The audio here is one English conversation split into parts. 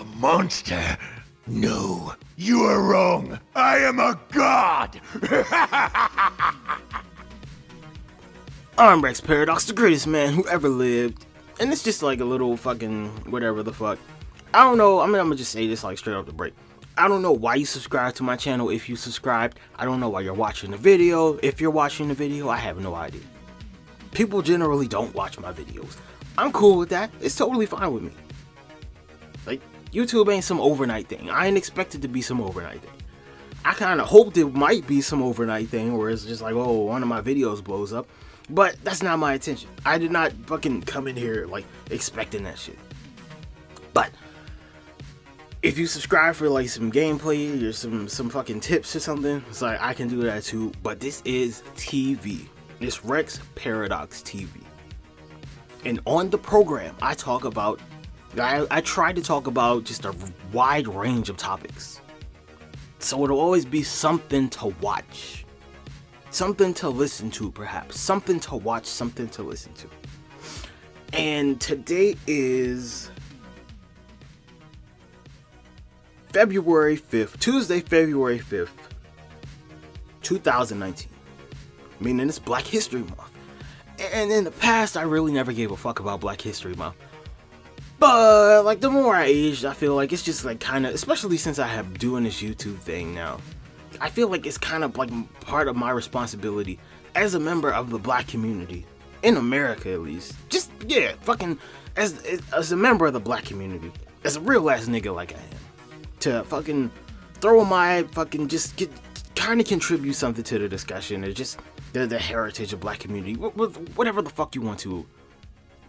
A monster? No, you are wrong. I am a god! I'm Rex Paradox, the greatest man who ever lived. And it's just like a little fucking whatever the fuck. I don't know, I'm gonna just say this like straight off the break. I don't know why you subscribe to my channel if you subscribed. I don't know why you're watching the video. If you're watching the video, I have no idea. People generally don't watch my videos. I'm cool with that. It's totally fine with me. Like, YouTube ain't some overnight thing. I ain't expect it to be some overnight thing. I kind of hoped it might be some overnight thing where it's just like, oh, one of my videos blows up. But that's not my intention. I did not fucking come in here like expecting that shit. But if you subscribe for like some gameplay or some fucking tips or something, it's like I can do that too. But this is TV. It's Rex Paradox TV. And on the program, I talk about, I try to talk about just a wide range of topics. So it'll always be something to watch. Something to listen to, perhaps. Something to watch, something to listen to. And today is February 5th, Tuesday, February 5th, 2019. Meaning it's Black History Month. And in the past, I really never gave a fuck about Black History Month. But, like, the more I aged, I feel like it's just, like, kind of, especially since I have doing this YouTube thing now, I feel like it's kind of, like, part of my responsibility as a member of the Black community, in America at least, just, yeah, fucking, as a member of the Black community, as a real ass nigga like I am, to fucking throw my fucking, just kind of contribute something to the discussion, or just the heritage of Black community, whatever the fuck you want to,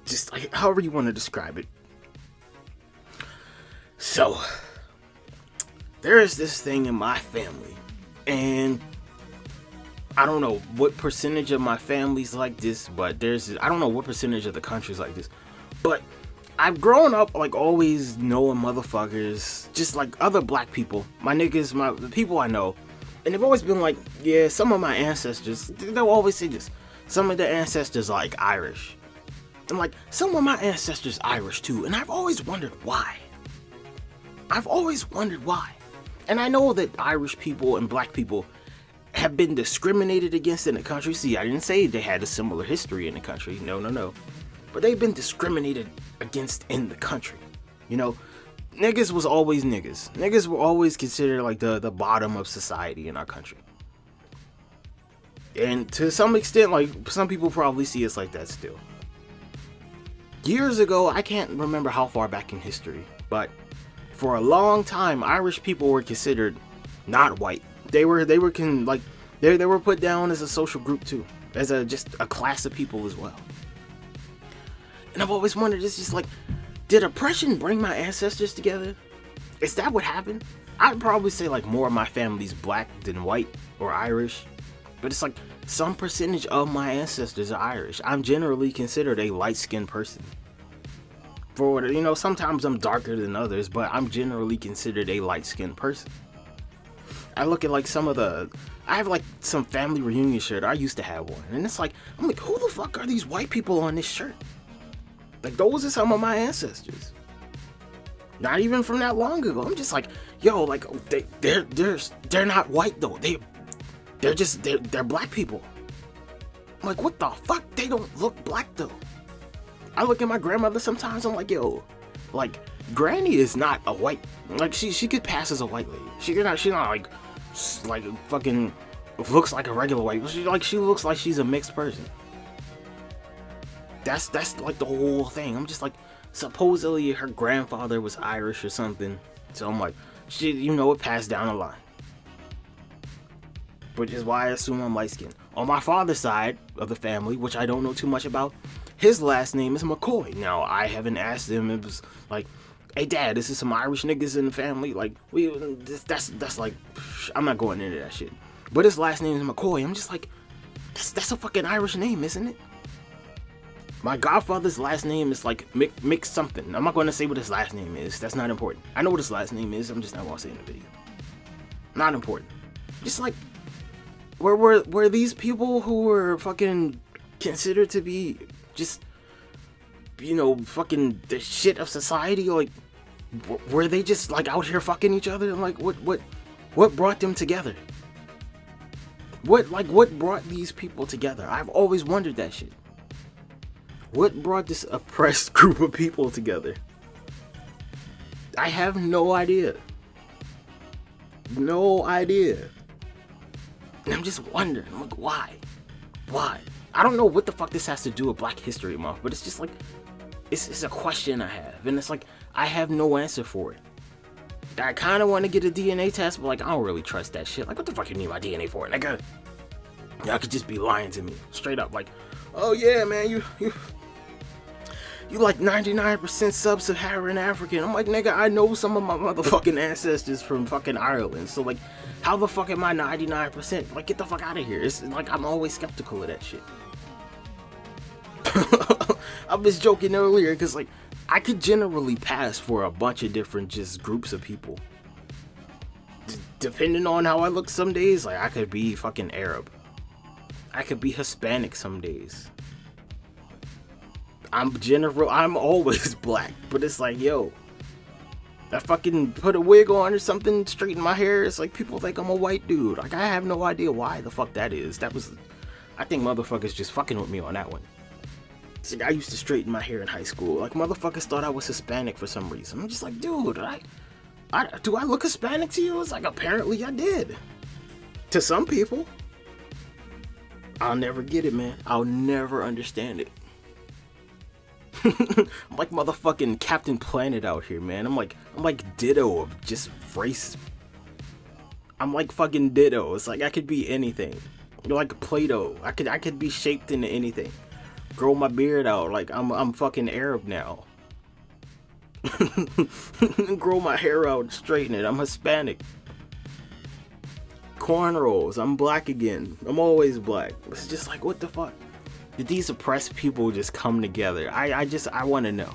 just like, however you want to describe it. So, there is this thing in my family, and I don't know what percentage of my family's like this, but I don't know what percentage of the country's like this, but I've grown up like always knowing motherfuckers, just like other Black people, my niggas, the people I know, and they've always been like, yeah, some of my ancestors, they'll always say this, some of their ancestors are like Irish. I'm like, some of my ancestors Irish too, and I've always wondered why. I've always wondered why. And I know that Irish people and Black people have been discriminated against in the country. See, I didn't say they had a similar history in the country. No. But they've been discriminated against in the country. You know, niggas was always niggas. Niggas were always considered like the bottom of society in our country. And to some extent, like, some people probably see us like that still. Years ago, I can't remember how far back in history, but for a long time, Irish people were considered not white. They were put down as a social group too, as just a class of people as well. And I've always wondered, it's just like, did oppression bring my ancestors together? Is that what happened? I'd probably say like more of my family's Black than white or Irish, but it's like some percentage of my ancestors are Irish. I'm generally considered a light-skinned person. For, you know, sometimes I'm darker than others, but I'm generally considered a light-skinned person. I look at like I have like some family reunion shirt. I used to have one, and it's like, I'm like, who the fuck are these white people on this shirt? Like, those are some of my ancestors. Not even from that long ago. I'm just like, yo, like, they're not white though. They're Black people. I'm like, what the fuck? They don't look Black though. I look at my grandmother sometimes, I'm like, yo, like, Granny is not a white, like, she could pass as a white lady. She's not like fucking looks like a regular white, she looks like she's a mixed person. That's like the whole thing. I'm just like, supposedly her grandfather was Irish or something, so I'm like, you know, it passed down the line. Which is why I assume I'm light skinned. On my father's side of the family, which I don't know too much about, his last name is McCoy. Now, I haven't asked him. It was like, hey dad, this is some Irish niggas in the family. Like, that's like, I'm not going into that shit. But his last name is McCoy. I'm just like, that's a fucking Irish name, isn't it? My godfather's last name is like Mick something. I'm not going to say what his last name is. That's not important. I know what his last name is. I'm just not going to say it in the video. Not important. Just like, were these people who were fucking considered to be just, you know, fucking the shit of society, like, Were they just like out here fucking each other? And like, what brought them together? What brought these people together? I've always wondered that shit. What brought this oppressed group of people together? I have no idea. No idea. And I'm just wondering, like, why? Why? I don't know what the fuck this has to do with Black History Month, but it's just like, it's a question I have, and it's like, I have no answer for it. I kind of want to get a DNA test, but like, I don't really trust that shit. Like, what the fuck you need my DNA for, nigga? Y'all could just be lying to me, straight up, like, oh yeah, man, you like 99% sub-Saharan African. I'm like, nigga, I know some of my motherfucking ancestors from fucking Ireland, so like, how the fuck am I 99%? Like, get the fuck out of here. It's like, I'm always skeptical of that shit. I was joking earlier, because like, I could generally pass for a bunch of different just groups of people. Depending on how I look some days, like, I could be fucking Arab. I could be Hispanic some days. I'm always black, but it's like, yo, I fucking put a wig on or something, straighten my hair, it's like people think I'm a white dude. Like, I have no idea why the fuck that is. I think motherfuckers just fucking with me on that one. See, I used to straighten my hair in high school. Like, motherfuckers thought I was Hispanic for some reason. I'm just like, dude, do I look Hispanic to you? It's like, apparently I did. To some people. I'll never get it, man. I'll never understand it. I'm like motherfucking Captain Planet out here, man. I'm like Ditto of just race. I'm like fucking Ditto. It's like I could be anything. You're like Play-Doh. I could be shaped into anything. Grow my beard out. Like I'm fucking Arab now. Grow my hair out, straighten it. I'm Hispanic. Cornrows. I'm black again. I'm always black. It's just like, what the fuck? Did these oppressed people just come together? I want to know.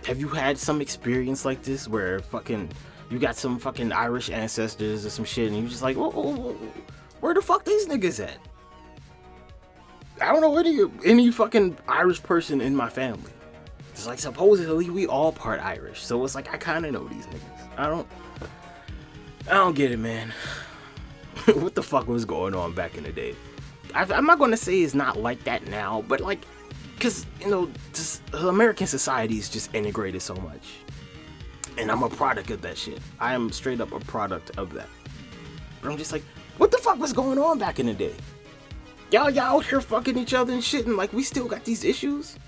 Have you had some experience like this where fucking you got some fucking Irish ancestors or some shit and you're just like, where the fuck these niggas at? I don't know any fucking Irish person in my family. It's like, supposedly we all part Irish, so it's like I kind of know these niggas. I don't get it, man. What the fuck was going on back in the day? I'm not going to say it's not like that now, but like, because, you know, American society is just integrated so much. And I'm a product of that shit. I am straight up a product of that. But I'm just like, what the fuck was going on back in the day? Y'all out here fucking each other and shit, and like, we still got these issues?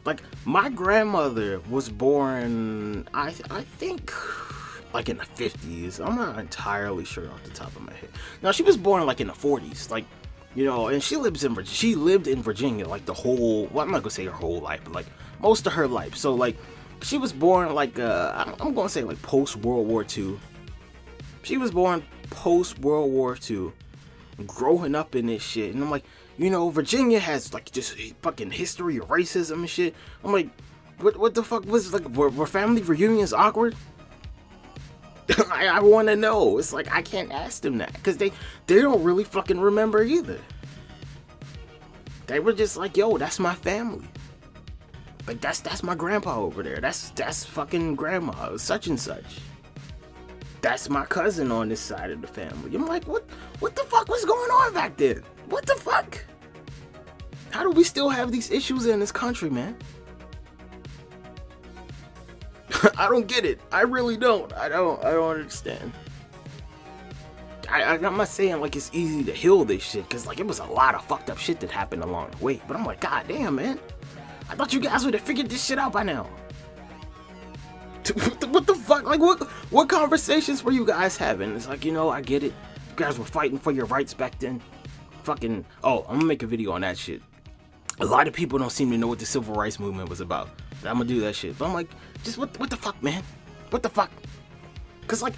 Like, my grandmother was born, I think, like in the 50s. I'm not entirely sure off the top of my head. Now, she was born like in the 40s, like, you know, and she lived in Virginia like the whole, well, I'm not gonna say her whole life, but like most of her life. So like, she was born like I'm gonna say like post World War II. She was born post World War II, growing up in this shit, and I'm like, you know, Virginia has like just fucking history of racism and shit. I'm like, what the fuck was, like, were family reunions awkward? I want to know. It's like, I can't ask them that because they don't really fucking remember either. They were just like, yo, that's my family. Like, that's my grandpa over there. That's fucking grandma, such and such. That's my cousin on this side of the family. I'm like, what the fuck was going on back then? What the fuck? How do we still have these issues in this country, man? I don't get it. I really don't. I don't understand. I'm not saying like it's easy to heal this shit, because like it was a lot of fucked up shit that happened along the way. But I'm like, god damn, man. I thought you guys would have figured this shit out by now. What the fuck? Like, what conversations were you guys having? It's like, you know, I get it. You guys were fighting for your rights back then. Fucking, oh, I'm gonna make a video on that shit. A lot of people don't seem to know what the civil rights movement was about. I'm gonna do that shit. But I'm like, just what the fuck, man? What the fuck? Cause like,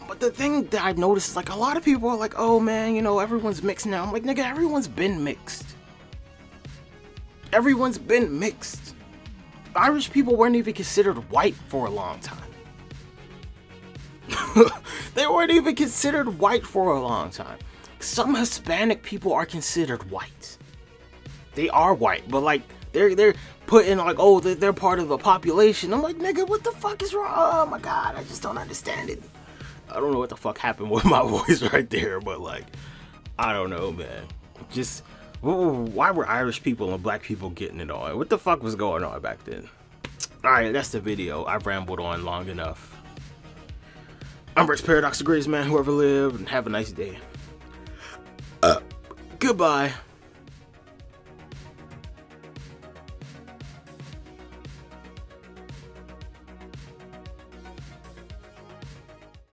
but the thing that I noticed is like, a lot of people are like, oh man, you know, everyone's mixed now. I'm like, nigga, everyone's been mixed. Everyone's been mixed. Irish people weren't even considered white for a long time. They weren't even considered white for a long time. Some Hispanic people are considered white. They are white, but like, They're putting like, oh, they're part of the population. I'm like, nigga, what the fuck is wrong? Oh my god, I just don't understand it. I don't know what the fuck happened with my voice right there, but like, I don't know, man. Just, why were Irish people and black people getting it on? What the fuck was going on back then? Alright, that's the video. I've rambled on long enough. I'm Rex Paradox, the greatest man who ever lived, and have a nice day. Goodbye.